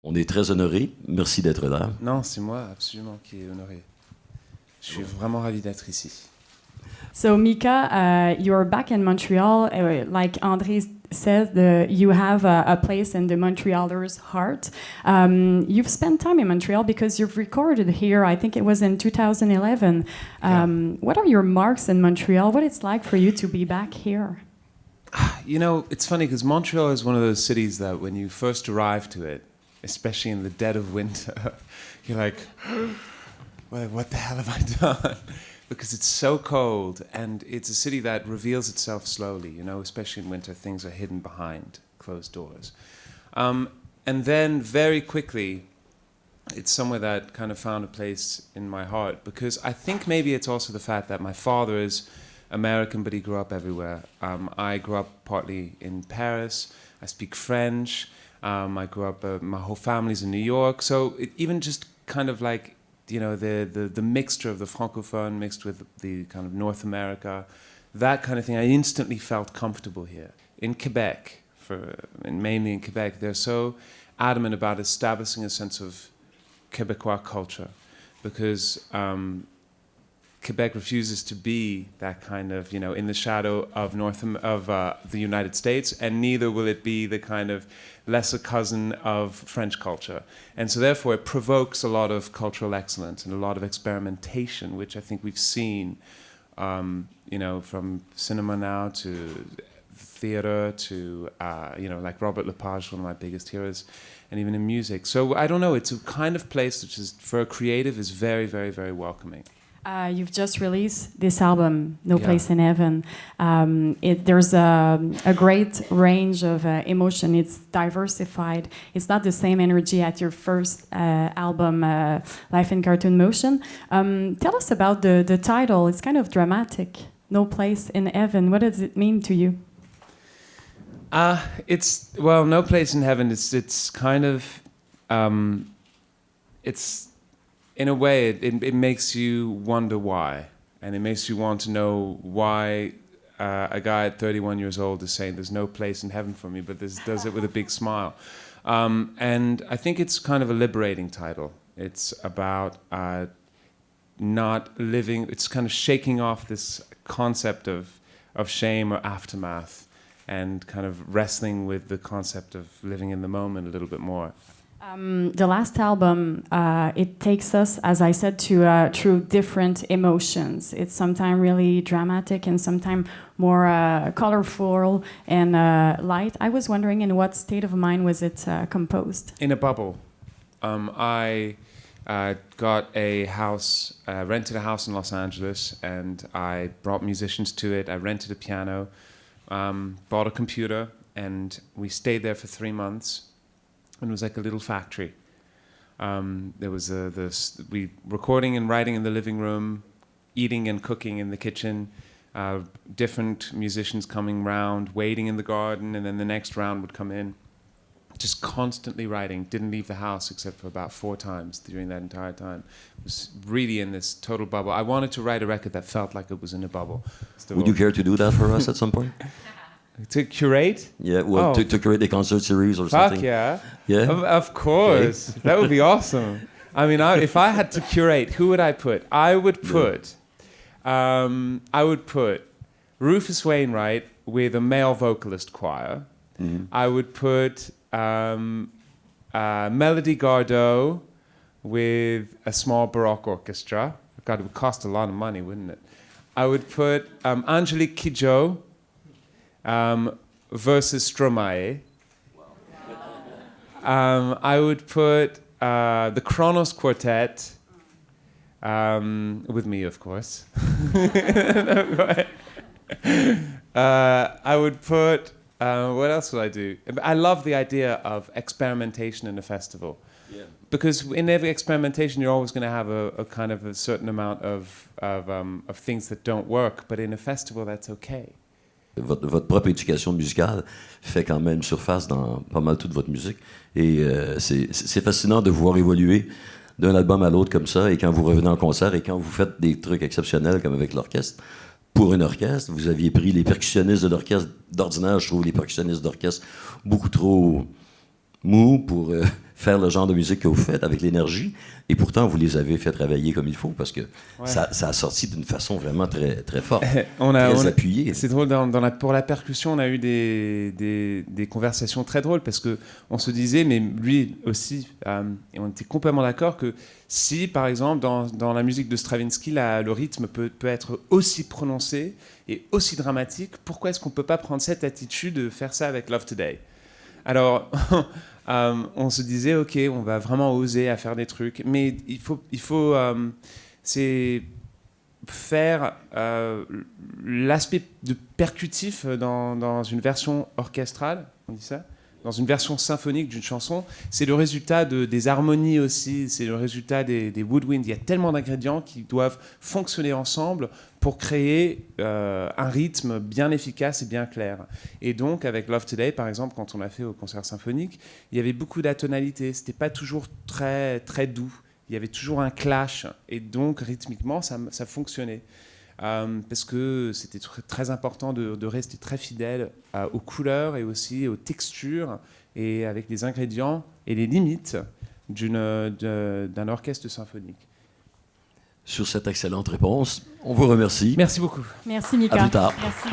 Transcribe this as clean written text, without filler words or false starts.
On est très honorés. Merci d'être là. Non, c'est moi absolument qui est honoré. Je suis vraiment ravi d'être ici. So Mika, you're back in Montreal. Like André says, you have a place in the Montrealers' heart. You've spent time in Montreal because you've recorded here. I think it was in 2011. What are your marks in Montreal? What it's like for you to be back here? You know, it's funny because Montreal is one of those cities that when you first arrive to it, especially in the dead of winter, you're like, well, what the hell have I done? Because it's so cold, and it's a city that reveals itself slowly, you know, especially in winter, things are hidden behind closed doors. And then very quickly, it's somewhere that kind of found a place in my heart, because I think maybe it's also the fact that my father is American, but he grew up everywhere. I grew up partly in Paris. I speak French. I grew up, my whole family's in New York. So even just kind of like, you know, the mixture of the Francophone mixed with the kind of North America, that kind of thing, I instantly felt comfortable here. In Quebec, and mainly in Quebec, they're so adamant about establishing a sense of Quebecois culture because Quebec refuses to be that kind of, you know, in the shadow of the United States, and neither will it be the kind of lesser cousin of French culture. And so therefore it provokes a lot of cultural excellence and a lot of experimentation, which I think we've seen, you know, from cinema now to theater to, you know, like Robert Lepage, one of my biggest heroes, and even in music. So I don't know, it's a kind of place which is, for a creative, is very, very, very welcoming. You've just released this album, No Place in Heaven. There's a great range of emotion. It's diversified. It's not the same energy at your first album, Life in Cartoon Motion. Tell us about the title. It's kind of dramatic. No Place in Heaven. What does it mean to you? No Place in Heaven. It's kind of, it's. In a way, it makes you wonder why. And it makes you want to know why a guy at 31 years old is saying there's no place in heaven for me, but does it with a big smile. And I think it's kind of a liberating title. It's about not living, it's kind of shaking off this concept of shame or aftermath and kind of wrestling with the concept of living in the moment a little bit more. The last album, it takes us, as I said, to through different emotions. It's sometimes really dramatic and sometimes more colorful and light. I was wondering, in what state of mind was it composed? In a bubble. I got a house, rented a house in Los Angeles, and I brought musicians to it. I rented a piano, bought a computer, and we stayed there for 3 months. And it was like a little factory. There was we recording and writing in the living room, eating and cooking in the kitchen, different musicians coming round, waiting in the garden, and then the next round would come in. Just constantly writing. Didn't leave the house except for about 4 times during that entire time. It was really in this total bubble. I wanted to write a record that felt like it was in a bubble. Would you care to do that for us at some point? To curate? Yeah, well, to curate a concert series or something. Fuck yeah. Yeah? Of course. Okay. That would be awesome. I mean, if I had to curate, who would I put? I would put Rufus Wainwright with a male vocalist choir. Mm-hmm. I would put Melody Gardot with a small Baroque orchestra. God, it would cost a lot of money, wouldn't it? I would put Angelique Kidjo versus Stromae. I would put the Kronos Quartet with me, of course. I would put what else would I do? I love the idea of experimentation in a festival. Yeah. Because in every experimentation, you're always going to have a kind of a certain amount of things that don't work. But in a festival, that's okay. Votre propre éducation musicale fait quand même surface dans pas mal toute votre musique. Et c'est fascinant de voir évoluer d'un album à l'autre comme ça. Et quand vous revenez en concert et quand vous faites des trucs exceptionnels comme avec l'orchestre, pour un orchestre, vous aviez pris les percussionnistes de l'orchestre. D'ordinaire, je trouve les percussionnistes d'orchestre beaucoup trop mous pour faire le genre de musique que vous faites avec l'énergie, et pourtant vous les avez fait travailler comme il faut, parce que ça a sorti d'une façon vraiment très, très forte, très appuyée. C'est drôle, pour la percussion, on a eu des conversations très drôles, parce qu'on se disait, mais lui aussi, et on était complètement d'accord que si, par exemple, dans la musique de Stravinsky, le rythme peut être aussi prononcé et aussi dramatique, pourquoi est-ce qu'on ne peut pas prendre cette attitude de faire ça avec Love Today? Alors, on se disait, ok, on va vraiment oser à faire des trucs, mais il faut c'est faire l'aspect de percutif dans une version orchestrale, on dit ça, dans une version symphonique d'une chanson, c'est le résultat des harmonies aussi, c'est le résultat des woodwinds. Il y a tellement d'ingrédients qui doivent fonctionner ensemble pour créer un rythme bien efficace et bien clair. Et donc, avec Love Today, par exemple, quand on l'a fait au concert symphonique, il y avait beaucoup d'atonalité. C'était pas toujours très, très doux. Il y avait toujours un clash. Et donc, rythmiquement, ça fonctionnait. Parce que c'était très important de rester très fidèle aux couleurs et aussi aux textures et avec les ingrédients et les limites d'un orchestre symphonique. Sur cette excellente réponse, on vous remercie. Merci beaucoup. Merci Mika. À plus tard. Merci.